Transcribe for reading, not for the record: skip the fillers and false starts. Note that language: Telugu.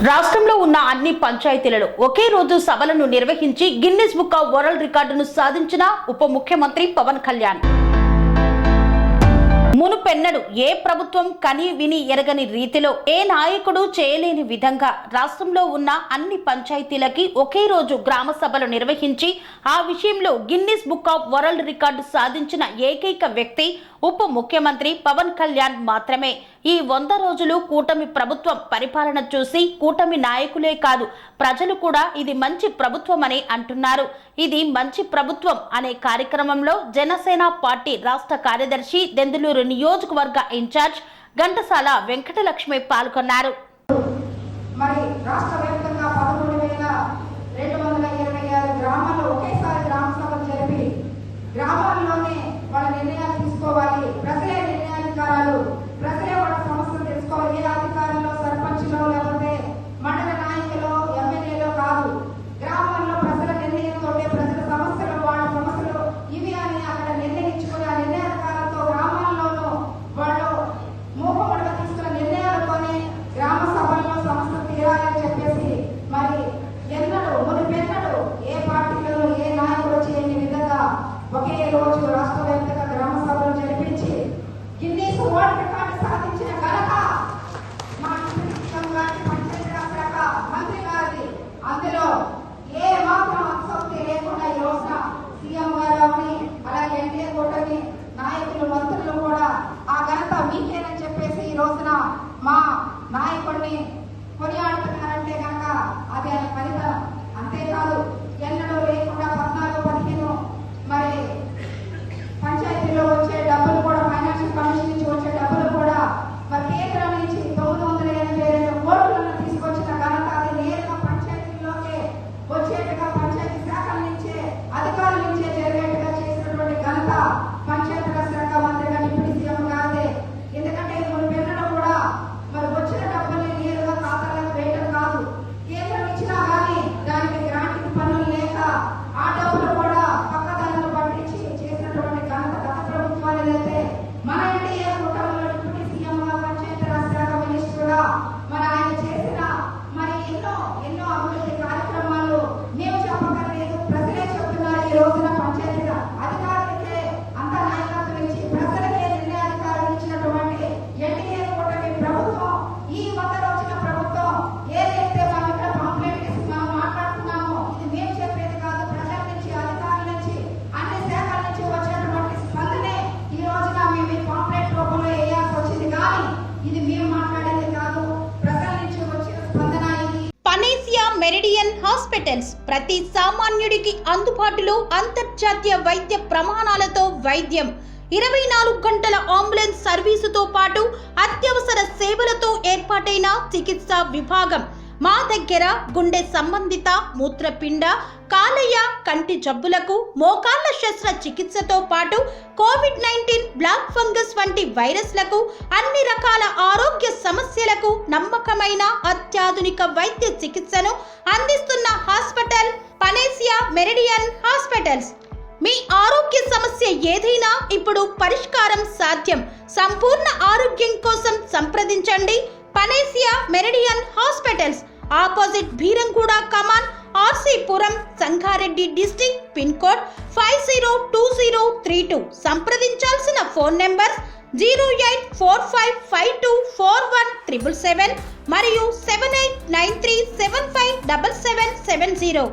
రాష్ట్రంలో ఉన్న అన్ని పంచాయతీలలో ఒకే రోజు సభలను నిర్వహించి గిన్నిస్ బుక్ ఆఫ్ వరల్డ్ రికార్డును సాధించిన ఉప ముఖ్యమంత్రి పవన్ కళ్యాణ్ మునుపెన్నడు ఏ ప్రభుత్వం కని విని ఎరగని రీతిలో ఏ నాయకుడు చేయలేని విధంగా రాష్ట్రంలో ఉన్న అన్ని పంచాయతీలకి ఒకే రోజు గ్రామ సభలు నిర్వహించి ఆ విషయంలో Guinness book of world record సాధించిన ఏకైక వ్యక్తి ఉప ముఖ్యమంత్రి పవన్ కళ్యాణ్ మాత్రమే. ఈ 100 రోజులు కూటమి ప్రభుత్వం పరిపాలన చూసి కూటమి నాయకులే కాదు ప్రజలు కూడా ఇది మంచి ప్రభుత్వమని అంటున్నారు. ఇది మంచి ప్రభుత్వం అనే కార్యక్రమంలో జనసేన పార్టీ రాష్ట్ర కార్యదర్శి దెందులూరు నియోజకవర్గ ఇన్ఛార్జ్ ఘంటసాల వెంకటలక్ష్మి పాల్గొన్నారు. మరి రాష్ట్ర వ్యాప్తంగా 13,226 గ్రామాల్లో ఒకేసారి గ్రామ సభలు జరిపి గ్రామాల్లోనే వాళ్ళ నిర్ణయాలు తీసుకోవాలి. ప్రజలే నిర్ణయాధికారాలు, ప్రజలే వాళ్ళ సమస్యలు తెలుసుకోవాలి. ఏ అధికారులు, సర్పంచ్లో లేకపోతే మండల నాయకులు, ఎమ్మెల్యేలో కాదు. గ్రామాల్లో ప్రజల నిర్ణయంతో ప్రజల సమస్యలు, వాళ్ళ సమస్యలు ఇవి అని అక్కడ నిర్ణయించుకుని ఆ నిర్ణయాధికారులతో గ్రామాల్లోనూ వాళ్ళు మూకముడిగా తీసుకున్న నిర్ణయాలతోనే గ్రామ సభల్లో సమస్యలు తీరాలని చెప్పేసి మరి మునిపెన్నడు ఏ పార్టీలలో ఏ నాయకుడు చేయని విధంగా ఒకే రోజు రాష్ట్ర వ్యాప్తంగా గ్రామ సభలు జరిపించి గిన్నీస్ వరల్డ్ రికార్డు సాధించిన ఘనత మా పంచాయతీరాజ్ శాఖ మంత్రి గారిది. అందులో ఏ మాత్రం అసక్తి లేకుండా ఈ రోజున సీఎం గారు అలాగే ఎన్డీఏ కూటమి నాయకులు, మంత్రులు కూడా ఆ ఘనత మీకేనని చెప్పేసి ఈ రోజున మా నాయకుడిని కొనియాడుతున్నారంటే కనుక అది ఆయన ఫలితం. అంతేకాదు ఎన్నడూ లేకుండా 14-15 మరి పంచాయతీలో వచ్చే డబ్బులు కూడా ఫైనాన్షియల్ కమిషన్ నుంచి వచ్చే డబ్బులు కూడా మరి కేంద్రం నుంచి 982 కోట్లను తీసుకొచ్చిన ఘనత అది నేరుగా పంచాయతీల్లోకి వచ్చేట్టుగా పంచాయతీ శాఖల నుంచే అధికారుల నుంచే జరిగేట్టుగా చేసినటువంటి ఘనత పంచాయతీరాజ్ శాఖ మంత్రిగా డిప్యూటీ సీఎం గారిదే. ఎందుకంటే మునిపెన్నడూ కూడా మరి వచ్చిన డబ్బుల్ని నేరుగా ఖాతాలకు వేయడం కాదు, కేంద్రం ఇచ్చినా కానీ దానికి గ్రాంట్ పనులు లేక ఆ డబ్బులు కూడా పక్కదారులు పట్టించి చేసినటువంటి ఘనత గత ప్రభుత్వానిదైతే మన ఎన్డీఏ కూటమిలో డిప్యూటీ సీఎం గా పంచాయతీరాజ్ శాఖ మినిస్టర్ గా మరి ఆయన చేసిన మరి ఎన్నో అభివృద్ధి కార్యక్రమాలు మేము చెప్పగలేదు, ప్రజలే చెప్తున్నారు. ఈ రోజున పంచాయతీ అధికారులకే అంత నాయకత్వం ఇచ్చి ప్రజలకే నిర్ణయాధికారులు ఇచ్చినటువంటి ఎన్డీఏ కూటమి ప్రభుత్వం ఈ 100 రోజుల ప్రభుత్వం ఏదైతే మనం ఇక్కడ కంప్లైంట్ ఇసి మనం మాట్లాడుతున్నామో ఇది మేము చెప్పేది కాదు, ప్రజల నుంచి అధికారుల నుంచి అన్ని శాఖల నుంచి వచ్చేటువంటి స్పందనే ఈ రోజున మేము ఈ కాంప్లైంట్ రూపంలో వేయాల్సి వచ్చింది. కానీ ఇది మేము మాట్లాడేది కాదు, ప్రజల నుంచి వచ్చిన స్పందన ఇది. పనేసియా మెరిడియన్ హాస్పిటల్స్ ప్రతి సామాన్యుడికి అందుబాటులో అంతర్జాతీయ వైద్య ప్రమాణాలతో వైద్యం, 24 గంటల అంబులెన్స్ సర్వీసుతో పాటు అత్యవసర సేవలతో ఏర్పాటైన చికిత్సా విభాగం. మా దగ్గర గుండె సంబంధిత, మూత్రపిండ, కాలేయ, కంటి జబ్బులకు, మోకాళ్ల శస్త్ర చికిత్సతో పాటు కోవిడ్-19, బ్లాక్ ఫంగస్ వంటి వైరస్లకు, అన్ని రకాల ఆరోగ్య సమస్యలకు నమ్మకమైన అత్యాధునిక వైద్య చికిత్సను అందిస్తున్న హాస్పిటల్ పనేసియా మెరిడియన్ హాస్పిటల్స్. మీ ఆరోగ్య సమస్య ఏదైనా ఇప్పుడు పరిష్కారం సాధ్యం. సంపూర్ణ ఆరోగ్యం కోసం సంప్రదించండి panacea meridian hospitals, opposite Bheeramguda Kaman, RC Puram, Sangareddy district, pin code 502032. సంప్రదించాల్సిన ఫోన్ నెంబర్ 0845524177 మరియు 7893757770.